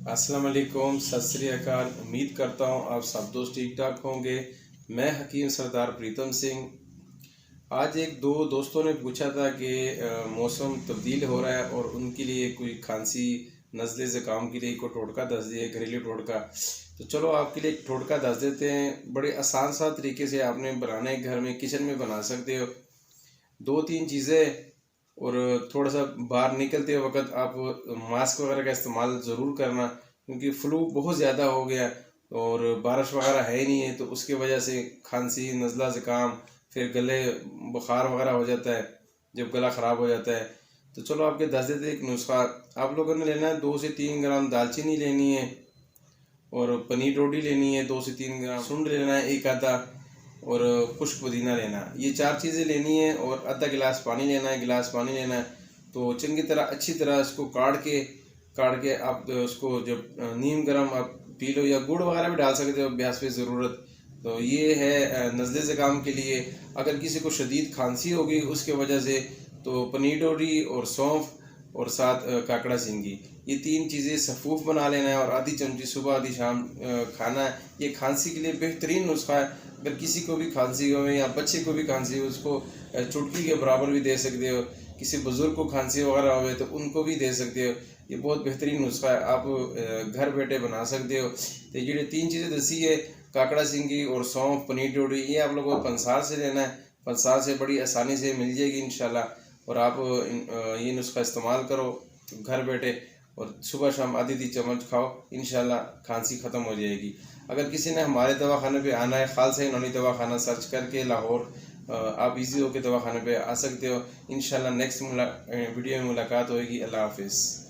अस्सलाम वालेकुम, सत श्री अकाल। उम्मीद करता हूँ आप सब दोस्त ठीक ठाक होंगे। मैं हकीम सरदार प्रीतम सिंह। आज एक दो दोस्तों ने पूछा था कि मौसम तब्दील हो रहा है और उनके लिए कोई खांसी नज़ले ज़ुकाम के लिए कोई टोटका दस दिए, घरेलू टोटका। तो चलो आपके लिए एक टोटका दस देते हैं। बड़े आसान सा तरीके से आपने बनाना है, घर में किचन में बना सकते हो। दो तीन चीज़ें, और थोड़ा सा बाहर निकलते वक्त आप मास्क वगैरह का इस्तेमाल ज़रूर करना, क्योंकि फ्लू बहुत ज़्यादा हो गया और बारिश वगैरह है ही नहीं है, तो उसकी वजह से खांसी, नज़ला ज़ुकाम, फिर गले बुखार वगैरह हो जाता है जब गला ख़राब हो जाता है। तो चलो आपके दस देते एक नुस्खा। आप लोगों ने लेना है 2 से 3 ग्राम दालचीनी लेनी है, और पनीर रोटी लेनी है 2 से 3 ग्राम, सुंड लेना है एक आधा, और खुश्क पुदीना लेना है। ये 4 चीज़ें लेनी है, और आधा गिलास पानी लेना है, गिलास पानी लेना है। तो चंगी तरह अच्छी तरह इसको काट के आप उसको जब नीम गर्म आप पी लो, या गुड़ वगैरह भी डाल सकते हो अभ्यास पे ज़रूरत। तो ये है नज़ले ज़ुकाम के लिए। अगर किसी को शदीद खांसी होगी उसके वजह से, तो पनीर रोटी और सौंफ और साथ काकड़ा सिंगी, ये 3 चीज़ें सफ़ूफ बना लेना है, और आधी चमची सुबह आधी शाम खाना है। ये खांसी के लिए बेहतरीन नुस्खा है। अगर किसी को भी खांसी हो या बच्चे को भी खांसी हो, उसको चुटकी के बराबर भी दे सकते हो। किसी बुज़ुर्ग को खांसी वगैरह हो तो उनको भी दे सकते हो। ये बहुत बेहतरीन नुस्खा है, आप घर बैठे बना सकते हो। तो ये 3 चीज़ें दसी है, काकड़ा सिंगी और सौंफ, पनीर रोटी, ये आप लोगों को पंसार से लेना है। पंसार से बड़ी आसानी से मिल जाएगी इंशाल्लाह। और आप ये नुस्खा इस्तेमाल करो घर बैठे, और सुबह शाम आधी आधी चम्मच खाओ, इंशाल्लाह खांसी ख़त्म हो जाएगी। अगर किसी ने हमारे दवाखाने पे आना है, खालसा यूनानी दवाखाना सर्च करके लाहौर, आप इजी होकर दवाखाने पे आ सकते हो। इंशाल्लाह नेक्स्ट वीडियो में मुलाकात होगी। अल्लाह हाफिज़।